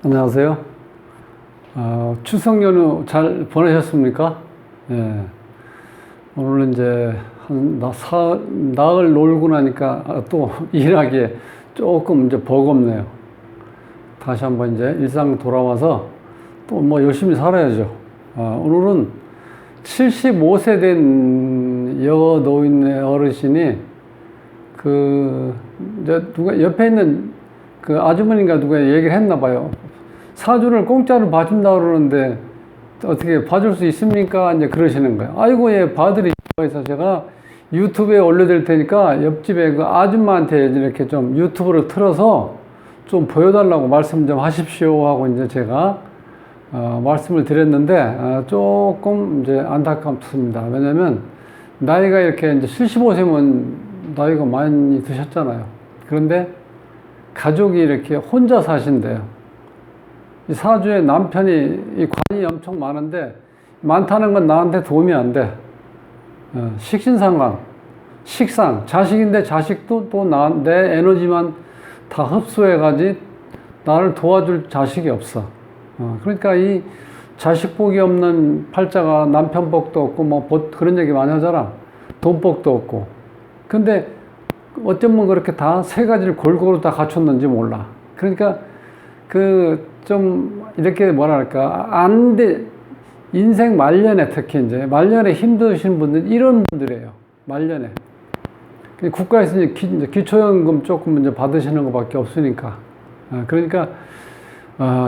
안녕하세요. 추석 연휴 잘 보내셨습니까? 예. 오늘 이제 나흘 놀고 나니까 또 일하기에 조금 이제 버겁네요. 다시 한번 이제 일상 돌아와서 또 뭐 열심히 살아야죠. 오늘은 75세 된 여노인의 어르신이 이제 누가 옆에 있는 그 아주머니가 누가 얘기를 했나 봐요. 사주를 공짜로 봐준다 그러는데 어떻게 봐줄 수 있습니까? 이제 그러시는 거예요. 아이고, 예, 봐드리죠. 그래서 제가 유튜브에 올려드릴 테니까 옆집에 그 아줌마한테 이렇게 좀 유튜브를 틀어서 좀 보여달라고 말씀 좀 하십시오 하고 이제 제가 말씀을 드렸는데 조금 이제 안타깝습니다. 왜냐면 나이가 이렇게 이제 75세면 나이가 많이 드셨잖아요. 그런데 가족이 이렇게 혼자 사신대요. 이 사주에 남편이 이 관이 엄청 많은데 많다는 건 나한테 도움이 안 돼. 식신상관, 식상, 자식인데 자식도 또 내 에너지만 다 흡수해가지 나를 도와줄 자식이 없어. 그러니까 이 자식 복이 없는 팔자가 남편 복도 없고 뭐 그런 얘기 많이 하잖아. 돈 복도 없고. 근데 어쩌면 그렇게 다 세 가지를 골고루 다 갖췄는지 몰라. 그러니까 좀 이렇게 뭐랄까 안 돼. 인생 말년에 특히 이제 말년에 힘드신 분들 이런 분들이에요. 말년에 국가에서 이제 기초연금 조금 이제 받으시는 것밖에 없으니까. 그러니까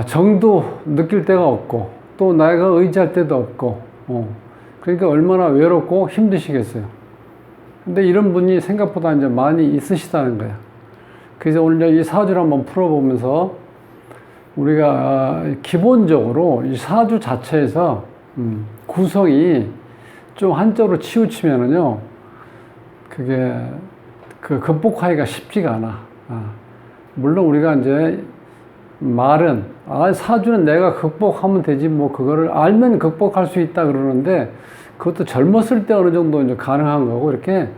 정도 느낄 데가 없고 또 내가 의지할 데도 없고 그러니까 얼마나 외롭고 힘드시겠어요. 근데 이런 분이 생각보다 이제 많이 있으시다는 거야. 그래서 오늘 이 사주를 한번 풀어보면서 우리가 기본적으로 이 사주 자체에서 구성이 좀 한쪽으로 치우치면은요, 그게 극복하기가 쉽지가 않아. 물론 우리가 이제 말은 사주는 내가 극복하면 되지 뭐 그거를 알면 극복할 수 있다 그러는데 그것도 젊었을 때 어느 정도 이제 가능한 거고 이렇게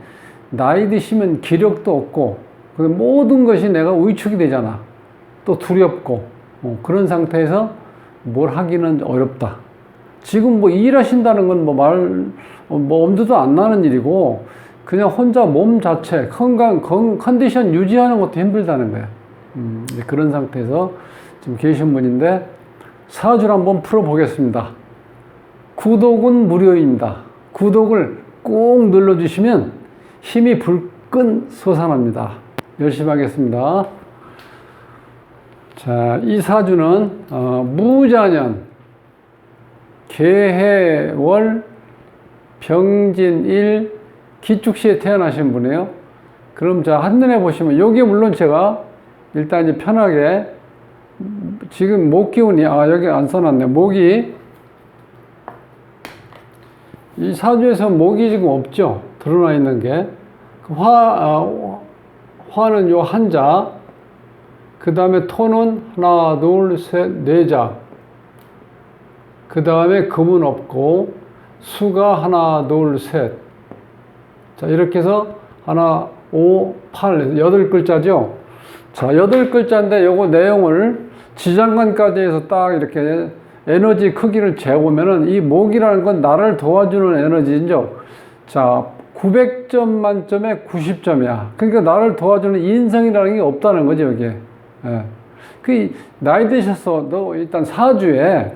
나이 드시면 기력도 없고 모든 것이 내가 위축이 되잖아. 또 두렵고 그런 상태에서 뭘 하기는 어렵다. 지금 뭐 일하신다는 건 엄두도 안 나는 일이고 그냥 혼자 몸 자체 컨디션 유지하는 것도 힘들다는 거야. 그런 상태에서 지금 계신 분인데 사주를 한번 풀어보겠습니다. 구독은 무료입니다. 구독을 꼭 눌러주시면 힘이 불끈 솟아납니다. 열심히 하겠습니다. 자, 이 사주는 무자년, 계해월, 병진일, 기축시에 태어나신 분이에요. 그럼 자, 한눈에 보시면 여기 물론 제가 일단 이제 편하게 지금 목 기운이 여기 안 써놨네. 목이 이 사주에서 목이 지금 없죠. 드러나 있는 게 화는 요 한자, 그 다음에 토는 하나 둘 셋 네자, 그 다음에 금은 없고 수가 하나 둘 셋. 자, 이렇게 해서 하나 5 8 8글자죠. 자, 8글자인데 요거 내용을 지장간까지 해서 딱 이렇게 에너지 크기를 재보면은 이 목이라는 건 나를 도와주는 에너지죠. 자, 900점 만점에 90점이야. 그러니까 나를 도와주는 인성이라는 게 없다는 거죠, 여기에. 예. 나이 드셨어도 일단 사주에,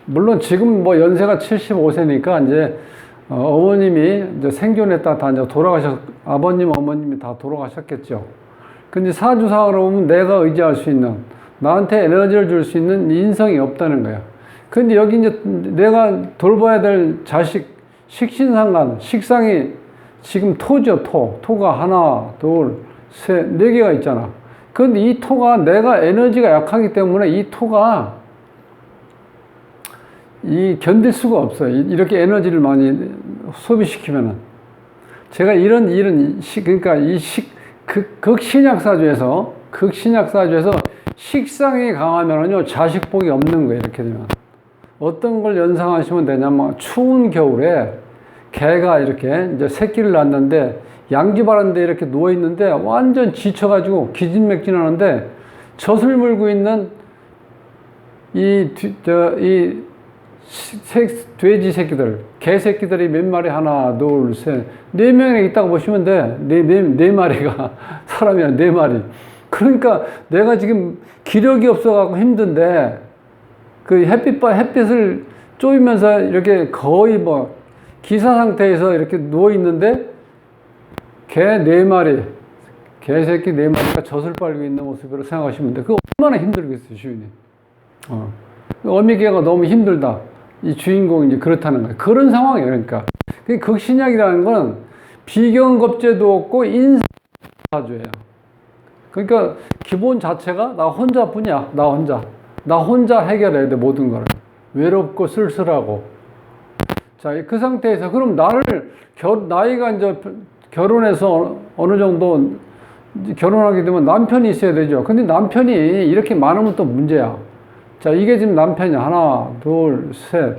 물론 지금 뭐 연세가 75세니까 이제 어머님이 이제 생존했다 다 이제 아버님, 어머님이 다 돌아가셨겠죠. 근데 사주상으로 보면 내가 의지할 수 있는, 나한테 에너지를 줄 수 있는 인성이 없다는 거야. 근데 여기 이제 내가 돌봐야 될 자식, 식신상관, 식상이 지금 토죠, 토가 하나, 둘, 셋, 네 개가 있잖아. 근데 이 토가 내가 에너지가 약하기 때문에 이 토가 견딜 수가 없어요. 이렇게 에너지를 많이 소비시키면은. 제가 이런 일은, 그러니까 극신약사주에서 식상이 강하면은요, 자식복이 없는 거예요, 이렇게 되면. 어떤 걸 연상하시면 되냐면, 추운 겨울에 개가 이렇게 이제 새끼를 낳는데, 양지바란데 이렇게 누워있는데 완전 지쳐가지고 기진맥진하는데 젖을 물고 있는 이 돼지 새끼들, 개 새끼들이 몇 마리? 하나, 둘, 셋, 네 명이 있다고 보시면 돼. 네 마리가 사람이야, 네 마리. 그러니까 내가 지금 기력이 없어갖고 힘든데 그 햇빛을 쪼이면서 이렇게 거의 뭐 기사 상태에서 이렇게 누워 있는데 개 네 마리, 개 새끼 네 마리가 젖을 빨고 있는 모습으로 생각하시면 돼. 그거 얼마나 힘들겠어요, 주인이. 어미개가 너무 힘들다. 이 주인공이 이제 그렇다는 거예요. 그런 상황이에요, 그러니까. 극신약이라는 건 비경겁제도 없고 인사주예요. 그러니까 기본 자체가 나 혼자뿐이야. 나 혼자 해결해야 돼, 모든 거를. 외롭고 쓸쓸하고. 자, 그 상태에서 그럼 나이가 이제 결혼해서 어느 정도 결혼하게 되면 남편이 있어야 되죠. 근데 남편이 이렇게 많으면 또 문제야. 자, 이게 지금 남편이야. 하나, 둘, 셋.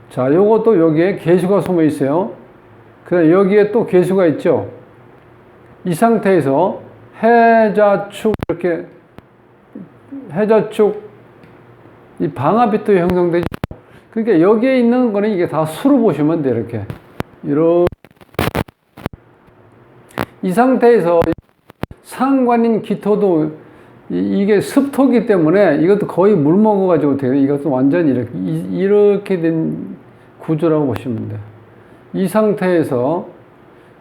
자, 요것도 여기에 계수가 숨어 있어요. 그다음 여기에 또 계수가 있죠. 이 상태에서 해자축 이렇게 해자축 이 방압이 또 형성되죠. 그러니까 여기에 있는 거는 이게 다 수로 보시면 돼. 이렇게 이 상태에서 상관인 기토도 이게 습토기 때문에 이것도 거의 물 먹어가지고 돼요. 이것도 완전히 이렇게 된 구조라고 보시면 돼요. 이 상태에서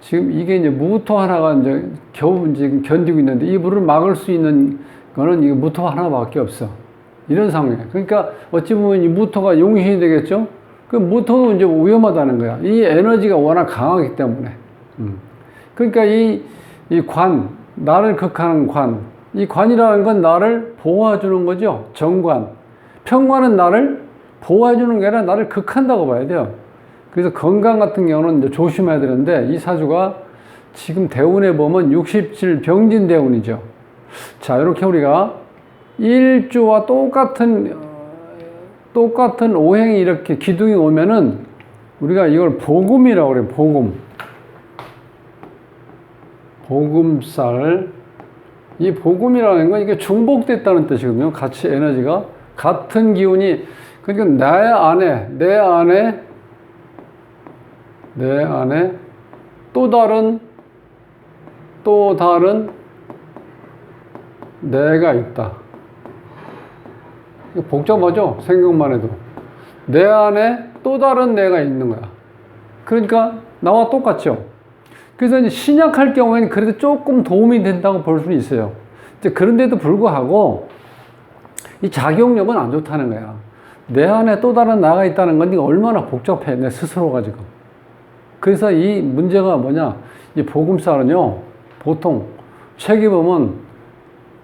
지금 이게 이제 무토 하나가 이제 겨우 지금 견디고 있는데 이 물을 막을 수 있는 거는 이 무토 하나밖에 없어. 이런 상황이에요. 그러니까 어찌 보면 이 무토가 용신이 되겠죠? 그 무토도 이제 위험하다는 거야. 이 에너지가 워낙 강하기 때문에. 그러니까 이 나를 극하는 관, 이 관이라는 건 나를 보호해주는 거죠. 정관. 편관은 나를 보호해주는 게 아니라 나를 극한다고 봐야 돼요. 그래서 건강 같은 경우는 이제 조심해야 되는데 이 사주가 지금 대운에 보면 67 병진 대운이죠. 자, 이렇게 우리가 일주와 똑같은 오행이 이렇게 기둥이 오면은 우리가 이걸 복음이라고 그래요. 복음살. 이 복음이라는 건 이게 중복됐다는 뜻이거든요. 같이 에너지가 같은 기운이, 그러니까 내 안에 또 다른 내가 있다. 복잡하죠? 생각만 해도. 내 안에 또 다른 내가 있는 거야. 그러니까 나와 똑같죠? 그래서 이제 신약할 경우에는 그래도 조금 도움이 된다고 볼 수는 있어요. 이제 그런데도 불구하고 이 작용력은 안 좋다는 거야. 내 안에 또 다른 나가 있다는 건 얼마나 복잡해, 내 스스로가 지금. 그래서 이 문제가 뭐냐, 이 복음살은요, 보통 책에 보면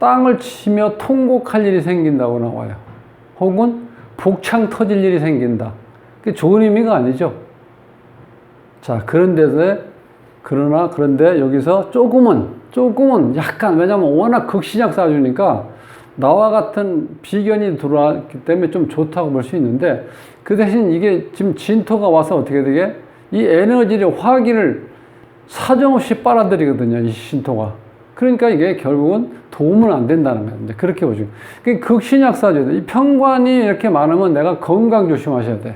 땅을 치며 통곡할 일이 생긴다고 나와요. 혹은 복창 터질 일이 생긴다. 그게 좋은 의미가 아니죠. 자, 그런데 여기서 조금은 약간, 왜냐면 워낙 극신약 사주니까 나와 같은 비견이 들어왔기 때문에 좀 좋다고 볼 수 있는데, 그 대신 이게 지금 진토가 와서 어떻게 되게 이 에너지를, 화기를 사정없이 빨아들이거든요, 이 진토가. 그러니까 이게 결국은 도움은 안 된다는 거예요. 이제 그렇게 보죠. 극신약 사주예요. 이 편관이 이렇게 많으면 내가 건강 조심하셔야 돼.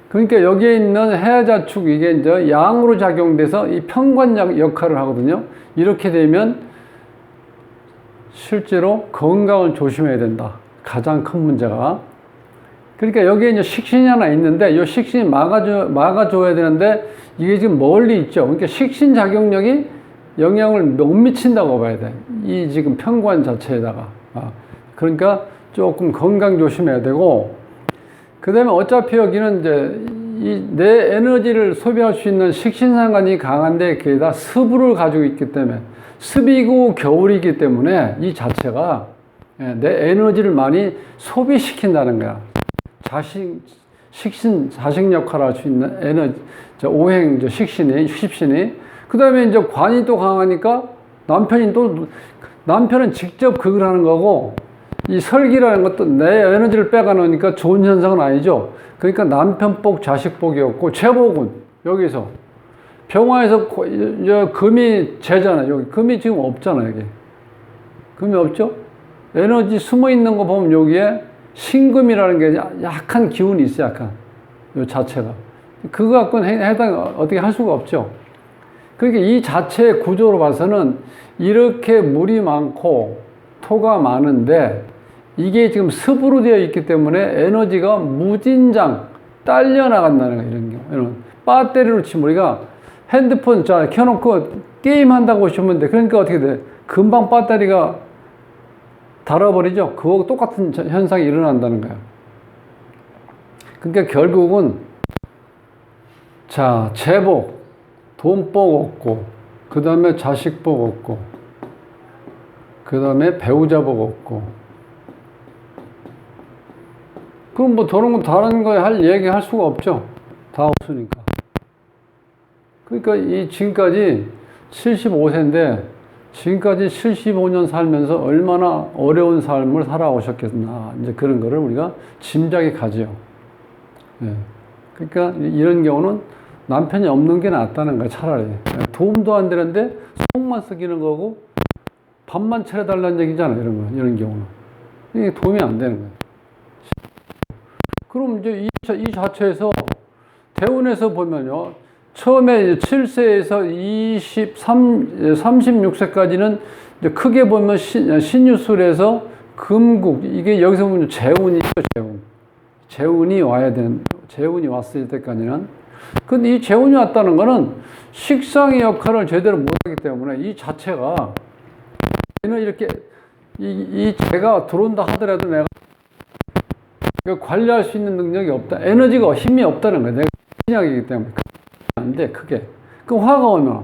그러니까 여기에 있는 해자축, 이게 이제 양으로 작용돼서 이 편관 역할을 하거든요. 이렇게 되면 실제로 건강을 조심해야 된다. 가장 큰 문제가. 그러니까 여기에 이제 식신이 하나 있는데 이 식신이 막아줘야 되는데 이게 지금 멀리 있죠. 그러니까 식신 작용력이 영향을 못 미친다고 봐야 돼. 이 지금 편관 자체에다가. 그러니까 조금 건강 조심해야 되고, 그 다음에 어차피 여기는 이제 내 에너지를 소비할 수 있는 식신상관이 강한데 그게다 습을 가지고 있기 때문에, 습이고 겨울이기 때문에 이 자체가 내 에너지를 많이 소비시킨다는 거야. 자식 역할을 할 수 있는 에너지, 오행, 식신이. 그 다음에 이제 관이 또 강하니까 남편은 직접 그걸 하는 거고, 이 설기라는 것도 내 에너지를 빼가 놓으니까 좋은 현상은 아니죠. 그러니까 남편 복, 자식 복이었고, 재복은 여기서 병화에서 금이 재잖아. 여기 금이 지금 없잖아. 여기 금이 없죠? 에너지 숨어 있는 거 보면 여기에 신금이라는 게 약한 기운이 있어. 약간 요 자체가 그거 갖고는 해당 어떻게 할 수가 없죠. 그러니까 이 자체의 구조로 봐서는 이렇게 물이 많고 토가 많은데 이게 지금 습으로 되어 있기 때문에 에너지가 무진장 딸려 나간다는 거예요. 이런 경우. 이런 배터리로 치면 우리가 핸드폰 자 켜놓고 게임 한다고 보시면 돼. 그러니까 어떻게 돼? 금방 배터리가 닳아버리죠. 그거 똑같은 현상이 일어난다는 거예요. 그러니까 결국은 자 재복, 돈복 없고, 그 다음에 자식복 없고, 그 다음에 배우자복 없고. 그럼 뭐 저런 거 다른 거에 얘기 할 수가 없죠. 다 없으니까. 그러니까 이 지금까지 75세인데 지금까지 75년 살면서 얼마나 어려운 삶을 살아오셨겠나. 이제 그런 거를 우리가 짐작이 가죠. 예. 그러니까 이런 경우는 남편이 없는 게 낫다는 거야, 차라리. 도움도 안 되는데 속만 썩이는 거고 밥만 차려달라는 얘기잖아, 이런 경우는. 이게 도움이 안 되는 거야. 그럼 이제 이 자체에서 대운에서 보면요. 처음에 7세에서 36세까지는 이제 크게 보면 신유술에서 금국, 이게 여기서 보면 재운이죠, 재운. 재운이 와야 되는, 재운이 왔을 때까지는. 근데 이 재운이 왔다는 거는 식상의 역할을 제대로 못하기 때문에 이 자체가, 얘는 이렇게, 이 재가 들어온다 하더라도 내가 관리할 수 있는 능력이 없다. 에너지가 힘이 없다는 거야. 내가 신약이기 때문에. 안 돼, 크게. 그럼 화가 오면,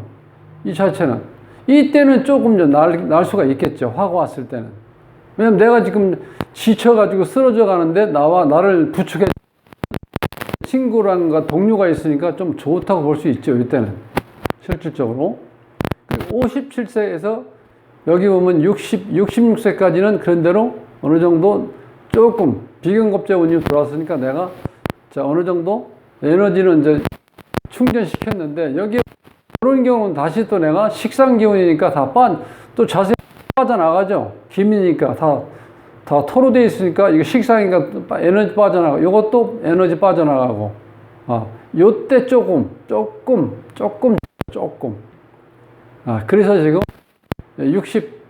이 자체는. 이때는 조금 좀 날 수가 있겠죠. 화가 왔을 때는. 왜냐면 내가 지금 지쳐가지고 쓰러져 가는데 나를 부축해 친구랑가 동료가 있으니까 좀 좋다고 볼 수 있죠. 이때는. 실질적으로. 57세에서 여기 보면 66세까지는 그런 대로 어느 정도 조금 비경겁제 운이 들어왔으니까 내가 자 어느 정도 에너지는 이제 충전시켰는데 여기 그런 경우는 다시 또 내가 식상 기운이니까 또 자세히 빠져나가죠. 김이니까 다 토로되어 있으니까 이게 식상이니까 에너지 빠져나가고 이것도 에너지 빠져나가고 요때 조금 그래서 지금 66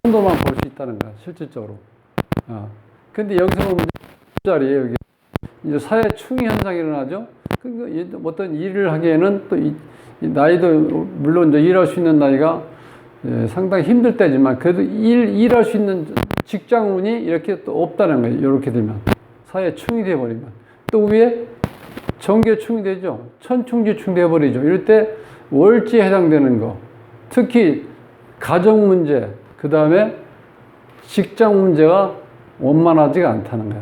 정도만 볼 수 있다는 거야, 실질적으로. 근데 여기서 보면 자리에 여기 이제 사회 충이 현상이 일어나죠. 그러니까 어떤 일을 하기에는 또 이 나이도 물론 이제 일할 수 있는 나이가 상당히 힘들 때지만 그래도 일할 수 있는 직장운이 이렇게 또 없다는 거예요. 이렇게 되면 사회 충이 돼버리면 또 위에 정계충이 되죠. 천충지충 돼버리죠. 이럴 때 월지에 해당되는 거, 특히 가정 문제, 그 다음에 직장 문제가 원만하지가 않다는 거야.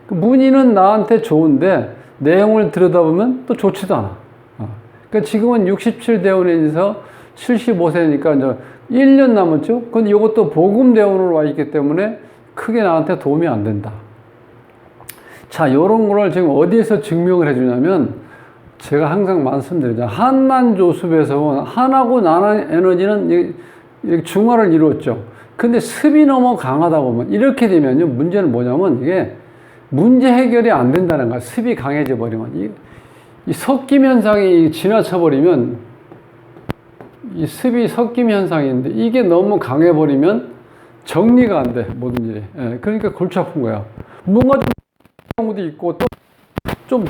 문의는 나한테 좋은데 내용을 들여다보면 또 좋지도 않아. 그러니까 지금은 67대운에서 75세니까 이제 1년 남았죠. 근데 이것도 보금대운으로 와 있기 때문에 크게 나한테 도움이 안 된다. 자, 요런 거를 지금 어디에서 증명을 해주냐면 제가 항상 말씀드리죠. 한난조습에서 한하고 난한 에너지는 중화를 이루었죠. 근데 습이 너무 강하다 보면 이렇게 되면요. 문제는 뭐냐면 이게 문제 해결이 안 된다는 거야. 습이 강해져 버리면. 이 섞임 현상이 지나쳐 버리면 이 습이 섞임 현상인데 이게 너무 강해 버리면 정리가 안 돼. 모든 일이. 그러니까 골치 아픈 거야. 뭔가 좀 경우도 있고 또 좀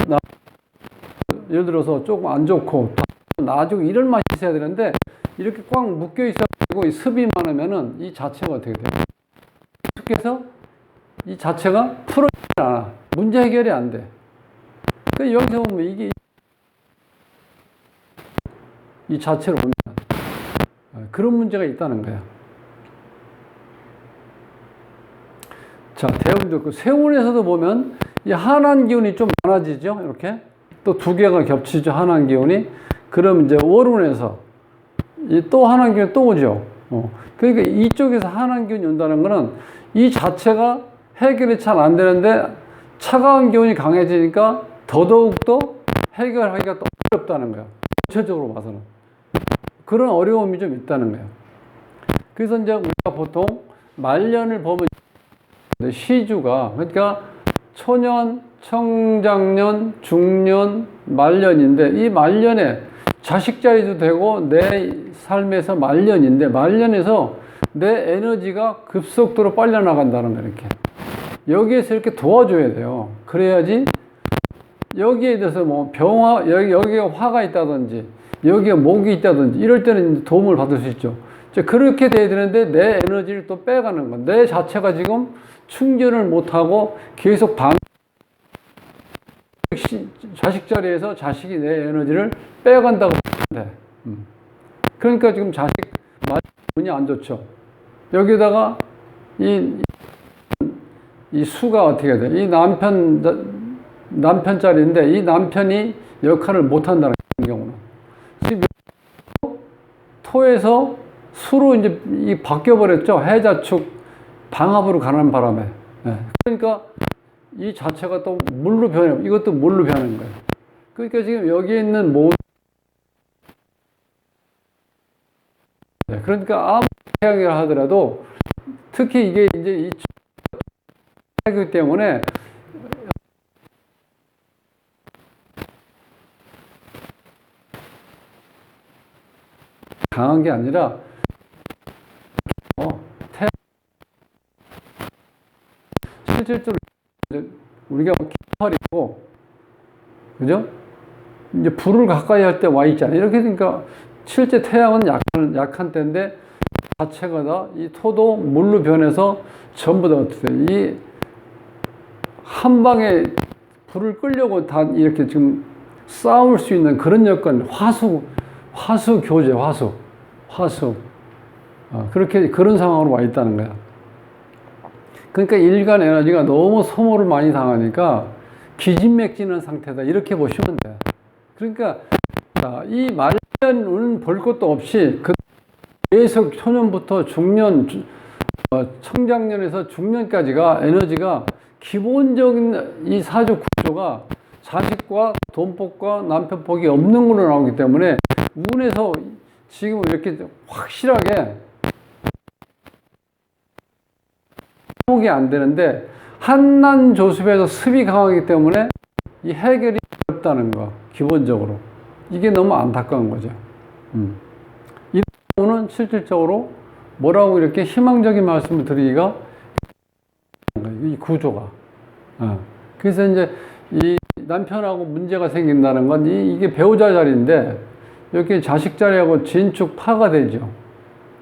예를 들어서 조금 안 좋고 나아지고 이런 맛이 있어야 되는데 이렇게 꽉 묶여 있어가지고 습이 많으면은 이 자체가 어떻게 돼요? 계속해서 이 자체가 풀어지지 않아. 문제 해결이 안 돼. 그러니까 여기서 보면 이게 이 자체로 보면 그런 문제가 있다는 거야. 자, 대운도 있고 세운에서도 보면 이 한한 기운이 좀 많아지죠. 이렇게 또 두 개가 겹치죠. 한한 기운이. 그럼 이제 월운에서 또 한한 기운이 또 오죠. 그러니까 이쪽에서 한한 기운이 온다는 거는 이 자체가 해결이 잘 안 되는데 차가운 기운이 강해지니까 더더욱 더 해결하기가 또 어렵다는 거야. 구체적으로 봐서는. 그런 어려움이 좀 있다는 거예요. 그래서 이제 우리가 보통 말년을 보면 시주가, 그러니까 초년, 청장년, 중년, 말년인데, 이 말년에 자식 자리도 되고 내 삶에서 말년인데, 말년에서 내 에너지가 급속도로 빨려 나간다는 거예요. 이렇게 여기에서 이렇게 도와줘야 돼요. 그래야지 여기에 대해서 뭐 여기에 화가 있다든지 여기에 목이 있다든지 이럴 때는 도움을 받을 수 있죠. 그렇게 돼야 되는데 내 에너지를 또 빼가는 거. 내 자체가 지금 충전을 못하고 계속 자식 자리에서 자식이 내 에너지를 빼간다고 돼. 그러니까 지금 자식 운이 안 좋죠. 여기다가 이 수가 어떻게 돼? 이 남편 자리인데 이 남편이 역할을 못 한다는 경우는 지금 토에서 수로 이제 이 바뀌어 버렸죠. 해자축 방합으로 가는 바람에. 그러니까 이 자체가 또 물로 변해. 이것도 물로 변하는 거예요. 그러니까 지금 여기 있는 모든 그러니까 아무 태양이라 하더라도 특히 이게 이제 이 태양이기 때문에 강한 게 아니라 실질적으로 우리가 깃털이고 그죠? 이제 불을 가까이 할 때 와 있잖아요. 이렇게 되니까 실제 태양은 약한 때인데 자체가 다 이 토도 물로 변해서 전부 다 어떻게 이 한 방에 불을 끌려고 다 이렇게 지금 싸울 수 있는 그런 여건 화수 교제 화수 그렇게 그런 상황으로 와 있다는 거야. 그러니까 일간 에너지가 너무 소모를 많이 당하니까 기진맥진한 상태다 이렇게 보시면 돼. 그러니까 자, 이 말년은 볼 것도 없이 계속 초년부터 중년, 청장년에서 중년까지가 에너지가 기본적인 이 사주 구조가 자식과 돈복과 남편복이 없는 걸로 나오기 때문에 운에서 지금 이렇게 확실하게 회복이 안 되는데 한난조습에서 습이 강하기 때문에 이 해결이 어렵다는 거 기본적으로 이게 너무 안타까운 거죠. 이 경우는 실질적으로 뭐라고 이렇게 희망적인 말씀을 드리기가 이 구조가 그래서 이제 이 남편하고 문제가 생긴다는 건 이게 배우자 자리인데 여기 자식 자리하고 진축 파가 되죠.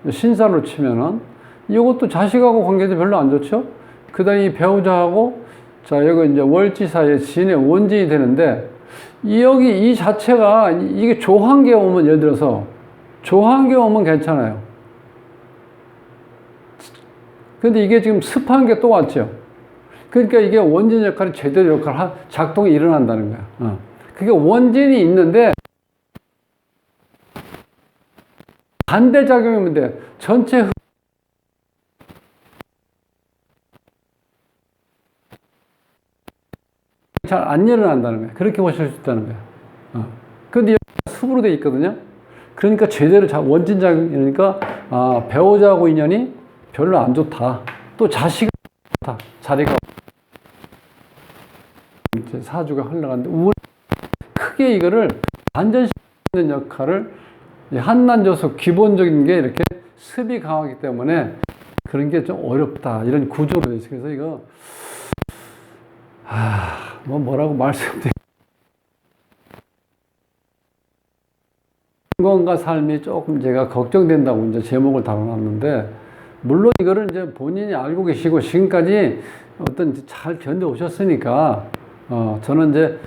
신사로 치면은 이것도 자식하고 관계도 별로 안 좋죠. 그 다음에 이 배우자하고 자 여기 이제 월지 사이에 진의 원진이 되는데 여기 이 자체가 이게 조한계 오면 예를 들어서 조한계 오면 괜찮아요. 근데 이게 지금 습한 게 또 왔죠. 그러니까 이게 원진 역할이 제대로 작동이 일어난다는 거야. 그게 원진이 있는데 반대작용이면 돼. 전체 잘 안 일어난다는 거야. 그렇게 보실 수 있다는 거야. 근데 여기 습으로 돼 있거든요. 그러니까 제대로 원진작용이니까 배우자하고 인연이 별로 안 좋다. 또 자식이 좋다. 자리가 이제 사주가 흘러가는데 크게 이거를 반전시키는 역할을 한난조수 기본적인 게 이렇게 습이 강하기 때문에 그런 게 좀 어렵다. 이런 구조로 돼 있어요. 그래서 이거 뭐라고 말씀드려. 건강과 삶이 조금 제가 걱정된다고 이제 제목을 달아놨는데, 물론 이거를 이제 본인이 알고 계시고 지금까지 어떤 잘 견뎌오셨으니까, 저는 이제,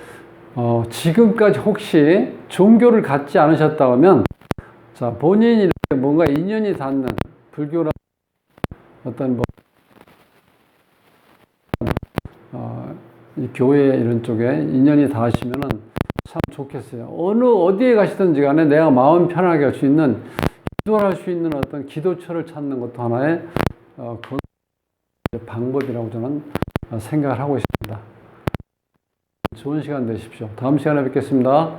지금까지 혹시 종교를 갖지 않으셨다면, 자, 본인이 이렇게 뭔가 인연이 닿는 불교라 어떤 이 교회 이런 쪽에 인연이 닿으시면은 참 좋겠어요. 어디에 가시든지 간에 내가 마음 편하게 할 수 있는, 기도할 수 있는 어떤 기도처를 찾는 것도 하나의 방법이라고 저는 생각을 하고 있습니다. 좋은 시간 되십시오. 다음 시간에 뵙겠습니다.